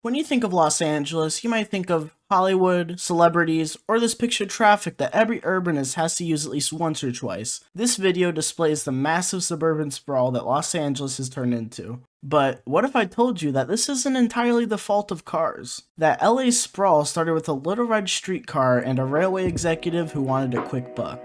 When you think of Los Angeles, you might think of Hollywood, celebrities, or this picture traffic that every urbanist has to use at least once or twice. This video displays the massive suburban sprawl that Los Angeles has turned into. But what if I told you that this isn't entirely the fault of cars? That LA's sprawl started with a little red streetcar and a railway executive who wanted a quick buck.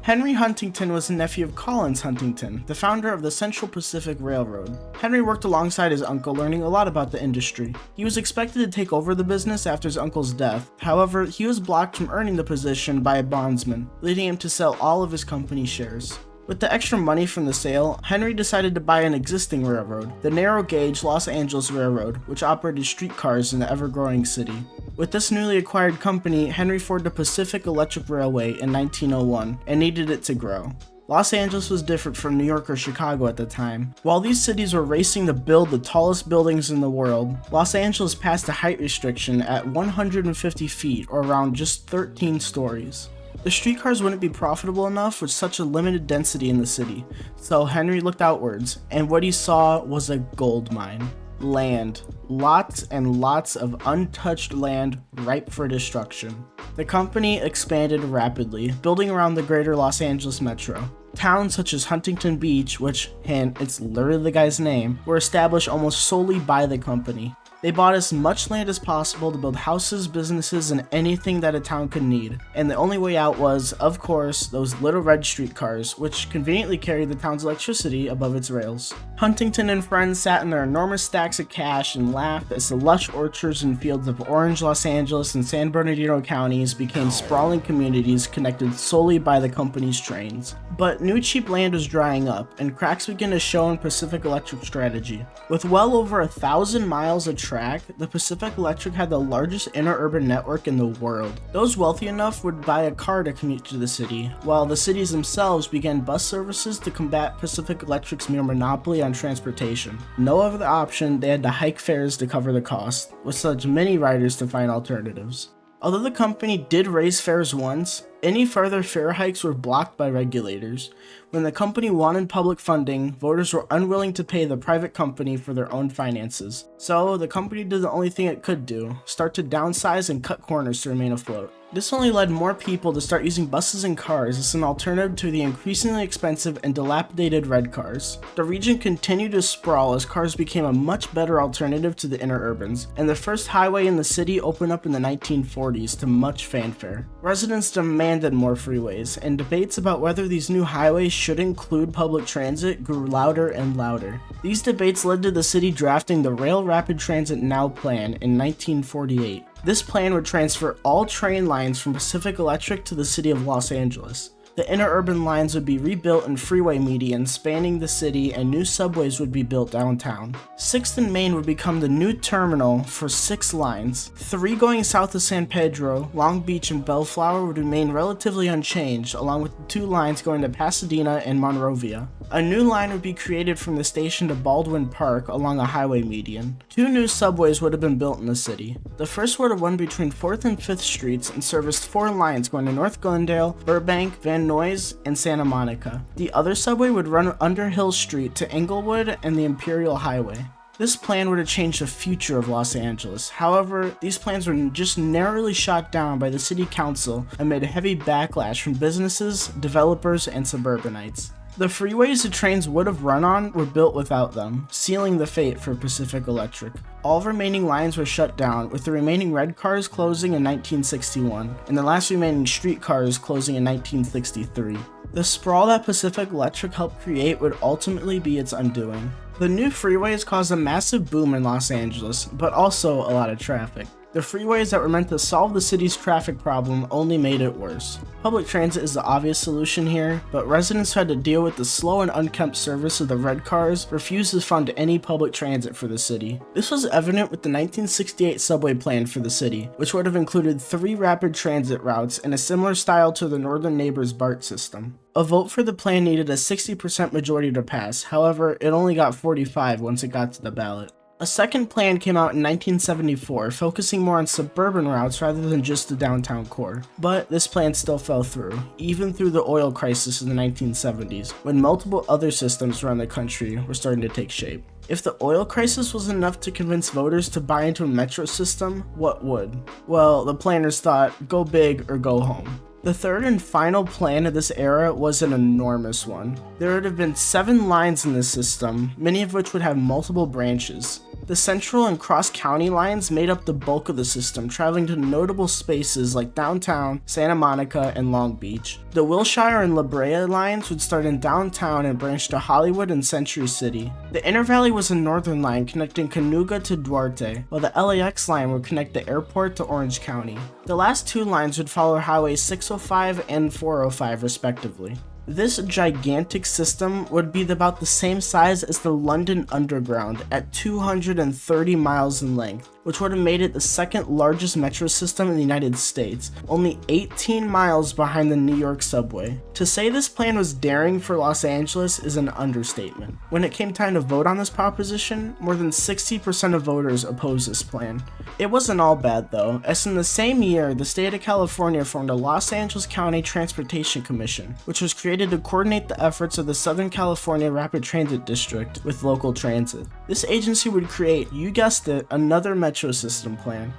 Henry Huntington was the nephew of Collins Huntington, the founder of the Central Pacific Railroad. Henry worked alongside his uncle, learning a lot about the industry. He was expected to take over the business after his uncle's death. However, he was blocked from earning the position by a bondsman, leading him to sell all of his company shares. With the extra money from the sale, Henry decided to buy an existing railroad, the narrow-gauge Los Angeles Railroad, which operated streetcars in the ever-growing city. With this newly acquired company, Henry formed the Pacific Electric Railway in 1901 and needed it to grow. Los Angeles was different from New York or Chicago at the time. While these cities were racing to build the tallest buildings in the world, Los Angeles passed a height restriction at 150 feet, or around just 13 stories. The streetcars wouldn't be profitable enough with such a limited density in the city, so Henry looked outwards, and what he saw was a gold mine. Land. Lots and lots of untouched land ripe for destruction. The company expanded rapidly, building around the greater Los Angeles metro. Towns such as Huntington Beach, which, hint, it's literally the guy's name, were established almost solely by the company. They bought as much land as possible to build houses, businesses, and anything that a town could need. And the only way out was, of course, those little red streetcars, which conveniently carried the town's electricity above its rails. Huntington and friends sat in their enormous stacks of cash and laughed as the lush orchards and fields of Orange, Los Angeles, and San Bernardino counties became sprawling communities connected solely by the company's trains. But new cheap land was drying up, and cracks began to show in Pacific Electric's strategy. With well over 1,000 miles of track, the Pacific Electric had the largest interurban network in the world. Those wealthy enough would buy a car to commute to the city, while the cities themselves began bus services to combat Pacific Electric's mere monopoly on transportation. No other option, they had to hike fares to cover the cost, with such many riders to find alternatives. Although the company did raise fares once, any further fare hikes were blocked by regulators. When the company wanted public funding, voters were unwilling to pay the private company for their own finances. So the company did the only thing it could do, start to downsize and cut corners to remain afloat. This only led more people to start using buses and cars as an alternative to the increasingly expensive and dilapidated red cars. The region continued to sprawl as cars became a much better alternative to the interurbans, and the first highway in the city opened up in the 1940s to much fanfare. Residents demanded more freeways, and debates about whether these new highways should include public transit grew louder and louder. These debates led to the city drafting the Rail Rapid Transit Now Plan in 1948. This plan would transfer all train lines from Pacific Electric to the city of Los Angeles. The interurban lines would be rebuilt in freeway medians spanning the city, and new subways would be built downtown. 6th and Main would become the new terminal for 6 lines. 3 going south of San Pedro, Long Beach, and Bellflower would remain relatively unchanged, along with the 2 lines going to Pasadena and Monrovia. A new line would be created from the station to Baldwin Park along a highway median. 2 new subways would have been built in the city. The first would have run between 4th and 5th Streets and serviced 4 lines going to North Glendale, Burbank, Van Nuys, and Santa Monica. The other subway would run under Hill Street to Englewood and the Imperial Highway. This plan would have changed the future of Los Angeles. However, these plans were just narrowly shot down by the city council amid heavy backlash from businesses, developers, and suburbanites. The freeways the trains would have run on were built without them, sealing the fate for Pacific Electric. All remaining lines were shut down, with the remaining red cars closing in 1961, and the last remaining streetcars closing in 1963. The sprawl that Pacific Electric helped create would ultimately be its undoing. The new freeways caused a massive boom in Los Angeles, but also a lot of traffic. The freeways that were meant to solve the city's traffic problem only made it worse. Public transit is the obvious solution here, but residents who had to deal with the slow and unkempt service of the red cars refused to fund any public transit for the city. This was evident with the 1968 subway plan for the city, which would have included 3 rapid transit routes in a similar style to the northern neighbor's BART system. A vote for the plan needed a 60% majority to pass, however, it only got 45 once it got to the ballot. A second plan came out in 1974, focusing more on suburban routes rather than just the downtown core. But this plan still fell through, even through the oil crisis in the 1970s, when multiple other systems around the country were starting to take shape. If the oil crisis was enough to convince voters to buy into a metro system, what would? Well, the planners thought, go big or go home. The third and final plan of this era was an enormous one. There would have been 7 lines in this system, many of which would have multiple branches. The central and cross-county lines made up the bulk of the system, traveling to notable spaces like downtown, Santa Monica, and Long Beach. The Wilshire and La Brea lines would start in downtown and branch to Hollywood and Century City. The Inner Valley was a northern line connecting Cayuga to Duarte, while the LAX line would connect the airport to Orange County. The last 2 lines would follow Highway 605 and 405 respectively. This gigantic system would be about the same size as the London Underground at 230 miles in length, which would have made it the second largest metro system in the United States, only 18 miles behind the New York subway. To say this plan was daring for Los Angeles is an understatement. When it came time to vote on this proposition, more than 60% of voters opposed this plan. It wasn't all bad though, as in the same year, the state of California formed a Los Angeles County Transportation Commission, which was created to coordinate the efforts of the Southern California Rapid Transit District with local transit. This agency would create, you guessed it, another metro system plan.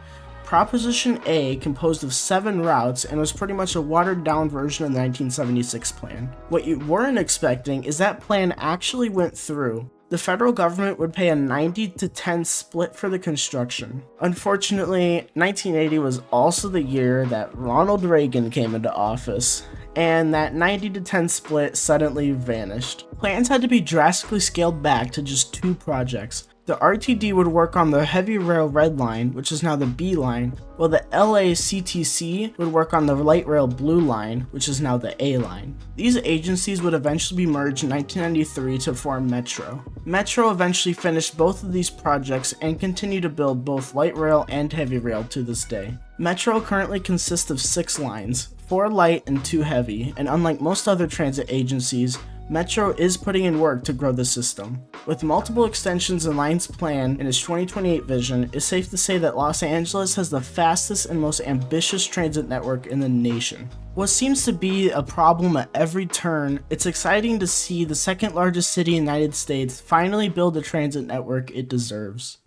Proposition A composed of 7 routes and was pretty much a watered down version of the 1976 plan. What you weren't expecting is that plan actually went through. The federal government would pay a 90-10 split for the construction. Unfortunately, 1980 was also the year that Ronald Reagan came into office, and that 90-10 split suddenly vanished. Plans had to be drastically scaled back to just 2 projects. The RTD would work on the Heavy Rail Red Line, which is now the B line, while the LACTC would work on the Light Rail Blue Line, which is now the A line. These agencies would eventually be merged in 1993 to form Metro. Metro eventually finished both of these projects and continue to build both light rail and heavy rail to this day. Metro currently consists of 6 lines, 4 light and 2 heavy, and unlike most other transit agencies, Metro is putting in work to grow the system. With multiple extensions and lines planned in its 2028 vision, it's safe to say that Los Angeles has the fastest and most ambitious transit network in the nation. What seems to be a problem at every turn, it's exciting to see the second largest city in the United States finally build the transit network it deserves.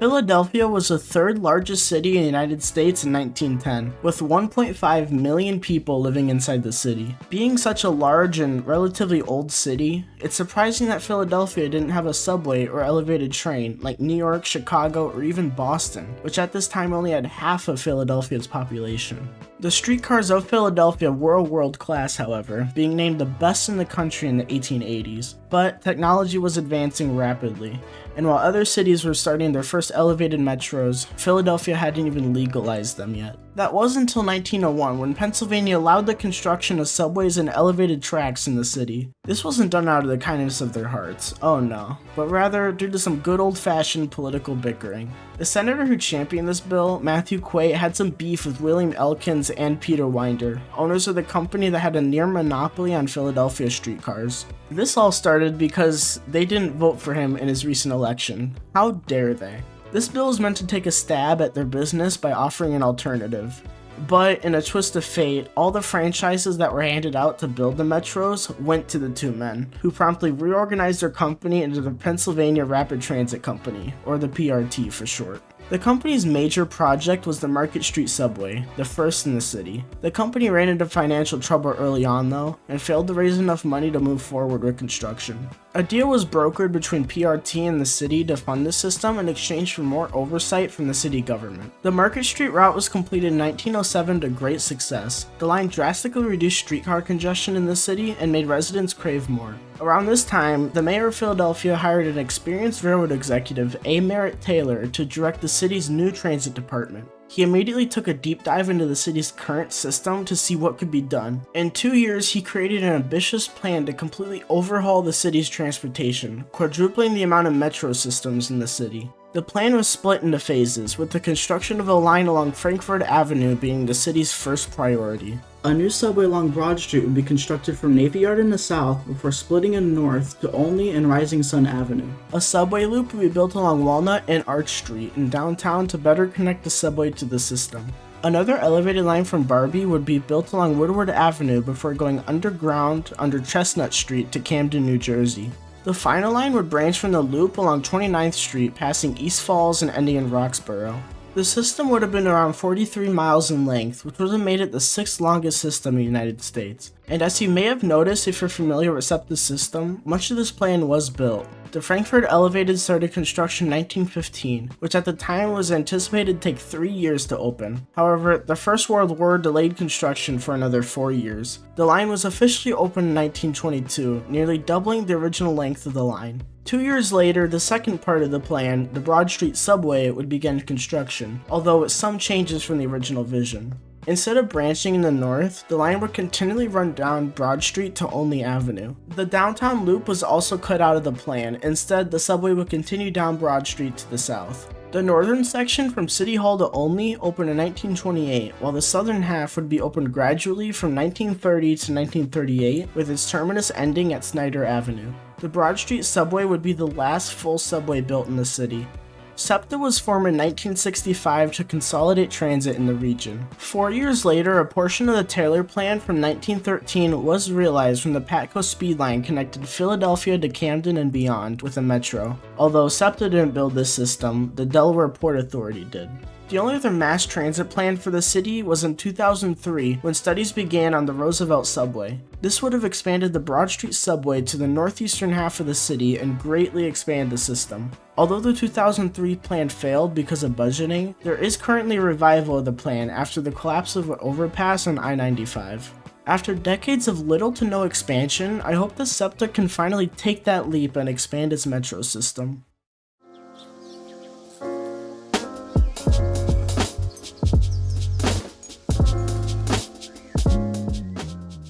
Philadelphia was the 3rd largest city in the United States in 1910, with 1.5 million people living inside the city. Being such a large and relatively old city, it's surprising that Philadelphia didn't have a subway or elevated train like New York, Chicago, or even Boston, which at this time only had half of Philadelphia's population. The streetcars of Philadelphia were world class, however, being named the best in the country in the 1880s. But technology was advancing rapidly, and while other cities were starting their first elevated metros, Philadelphia hadn't even legalized them yet. That wasn't until 1901 when Pennsylvania allowed the construction of subways and elevated tracks in the city. This wasn't done out of the kindness of their hearts, oh no, but rather due to some good old-fashioned political bickering. The senator who championed this bill, Matthew Quay, had some beef with William Elkins and Peter Winder, owners of the company that had a near monopoly on Philadelphia streetcars. This all started because they didn't vote for him in his recent election. How dare they? This bill is meant to take a stab at their business by offering an alternative. But in a twist of fate, all the franchises that were handed out to build the metros went to the 2 men, who promptly reorganized their company into the Pennsylvania Rapid Transit Company, or the PRT for short. The company's major project was the Market Street Subway, the first in the city. The company ran into financial trouble early on though, and failed to raise enough money to move forward with construction. A deal was brokered between PRT and the city to fund the system in exchange for more oversight from the city government. The Market Street route was completed in 1907 to great success. The line drastically reduced streetcar congestion in the city and made residents crave more. Around this time, the mayor of Philadelphia hired an experienced railroad executive, A. Merritt Taylor, to direct the city's new transit department. He immediately took a deep dive into the city's current system to see what could be done. In 2 years, he created an ambitious plan to completely overhaul the city's transportation, quadrupling the amount of metro systems in the city. The plan was split into phases, with the construction of a line along Frankfurt Avenue being the city's first priority. A new subway along Broad Street would be constructed from Navy Yard in the south before splitting in the north to Olney and Rising Sun Avenue. A subway loop would be built along Walnut and Arch Street in downtown to better connect the subway to the system. Another elevated line from Barbie would be built along Woodward Avenue before going underground under Chestnut Street to Camden, New Jersey. The final line would branch from the loop along 29th Street, passing East Falls and ending in Roxborough. The system would have been around 43 miles in length, which would have made it the 6th longest system in the United States. And as you may have noticed if you're familiar with SEPTA's system, much of this plan was built. The Frankfurt Elevated started construction in 1915, which at the time was anticipated to take 3 years to open. However, the First World War delayed construction for another 4 years. The line was officially opened in 1922, nearly doubling the original length of the line. 2 years later, the second part of the plan, the Broad Street Subway, would begin construction, although with some changes from the original vision. Instead of branching in the north, the line would continually run down Broad Street to Olney Avenue. The downtown loop was also cut out of the plan. Instead, the subway would continue down Broad Street to the south. The northern section from City Hall to Olney opened in 1928, while the southern half would be opened gradually from 1930 to 1938, with its terminus ending at Snyder Avenue. The Broad Street subway would be the last full subway built in the city. SEPTA was formed in 1965 to consolidate transit in the region. 4 years later, a portion of the Taylor Plan from 1913 was realized when the Patco Speed Line connected Philadelphia to Camden and beyond with a metro. Although SEPTA didn't build this system, the Delaware Port Authority did. The only other mass transit plan for the city was in 2003 when studies began on the Roosevelt subway. This would have expanded the Broad Street subway to the northeastern half of the city and greatly expanded the system. Although the 2003 plan failed because of budgeting, there is currently a revival of the plan after the collapse of an overpass on I-95. After decades of little to no expansion, I hope that SEPTA can finally take that leap and expand its metro system.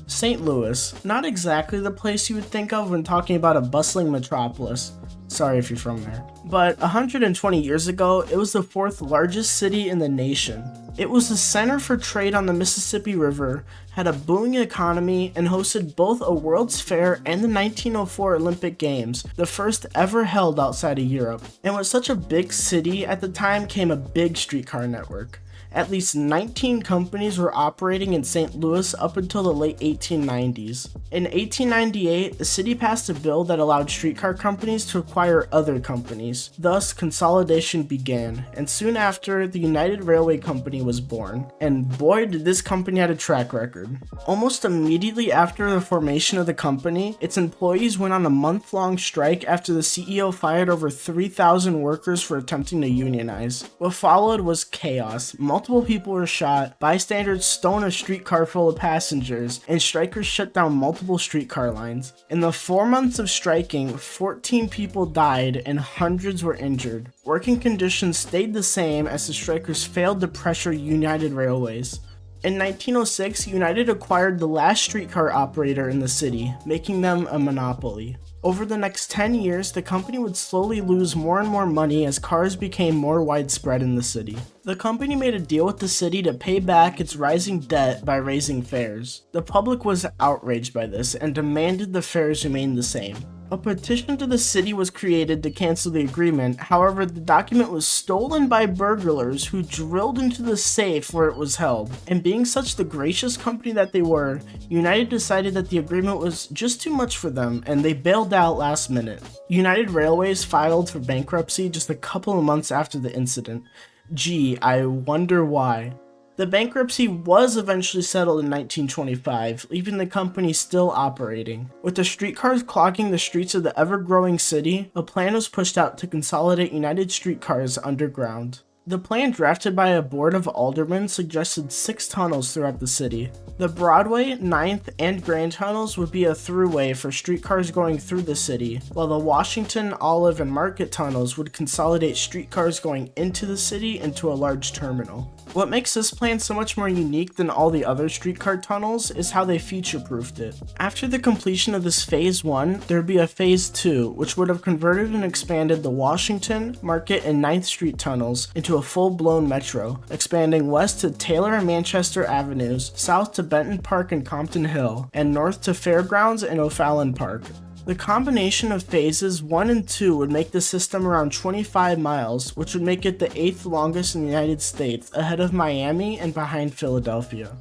St. Louis, not exactly the place you would think of when talking about a bustling metropolis. Sorry if you're from there. But 120 years ago, it was the 4th largest city in the nation. It was the center for trade on the Mississippi River, had a booming economy, and hosted both a World's Fair and the 1904 Olympic Games, the first ever held outside of Europe. And with such a big city, at the time came a big streetcar network. At least 19 companies were operating in St. Louis up until the late 1890s. In 1898, the city passed a bill that allowed streetcar companies to acquire other companies. Thus, consolidation began, and soon after, the United Railway Company was born. And boy, did this company have a track record. Almost immediately after the formation of the company, its employees went on a month-long strike after the CEO fired over 3,000 workers for attempting to unionize. What followed was chaos. Multiple people were shot, bystanders stoned a streetcar full of passengers, and strikers shut down multiple streetcar lines. In the 4 months of striking, 14 people died and hundreds were injured. Working conditions stayed the same as the strikers failed to pressure United Railways. In 1906, United acquired the last streetcar operator in the city, making them a monopoly. Over the next 10 years, the company would slowly lose more and more money as cars became more widespread in the city. The company made a deal with the city to pay back its rising debt by raising fares. The public was outraged by this and demanded the fares remain the same. A petition to the city was created to cancel the agreement. However, the document was stolen by burglars who drilled into the safe where it was held. And being such the gracious company that they were, United decided that the agreement was just too much for them and they bailed out last minute. United Railways filed for bankruptcy just a couple of months after the incident. Gee, I wonder why. The bankruptcy was eventually settled in 1925, leaving the company still operating. With the streetcars clogging the streets of the ever-growing city, a plan was pushed out to consolidate United Streetcars underground. The plan drafted by a board of aldermen suggested 6 tunnels throughout the city. The Broadway, 9th, and Grand tunnels would be a throughway for streetcars going through the city, while the Washington, Olive, and Market tunnels would consolidate streetcars going into the city into a large terminal. What makes this plan so much more unique than all the other streetcar tunnels is how they future-proofed it. After the completion of this Phase 1, there would be a Phase 2, which would have converted and expanded the Washington, Market, and 9th Street tunnels into a full-blown metro, expanding west to Taylor and Manchester Avenues, south to Benton Park and Compton Hill, and north to Fairgrounds and O'Fallon Park. The combination of phases 1 and 2 would make the system around 25 miles, which would make it the 8th longest in the United States, ahead of Miami and behind Philadelphia.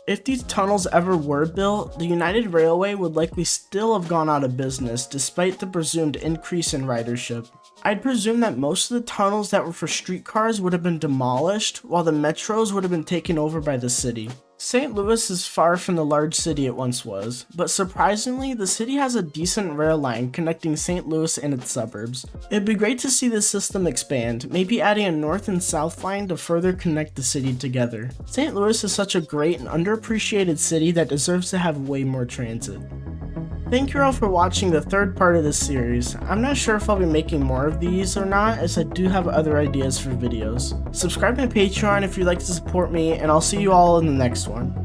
If these tunnels ever were built, the United Railway would likely still have gone out of business despite the presumed increase in ridership. I'd presume that most of the tunnels that were for streetcars would have been demolished, while the metros would have been taken over by the city. St. Louis is far from the large city it once was, but surprisingly, the city has a decent rail line connecting St. Louis and its suburbs. It'd be great to see this system expand, maybe adding a north and south line to further connect the city together. St. Louis is such a great and underappreciated city that deserves to have way more transit. Thank you all for watching the third part of this series. I'm not sure if I'll be making more of these or not, as I do have other ideas for videos. Subscribe to my Patreon if you'd like to support me, and I'll see you all in the next one.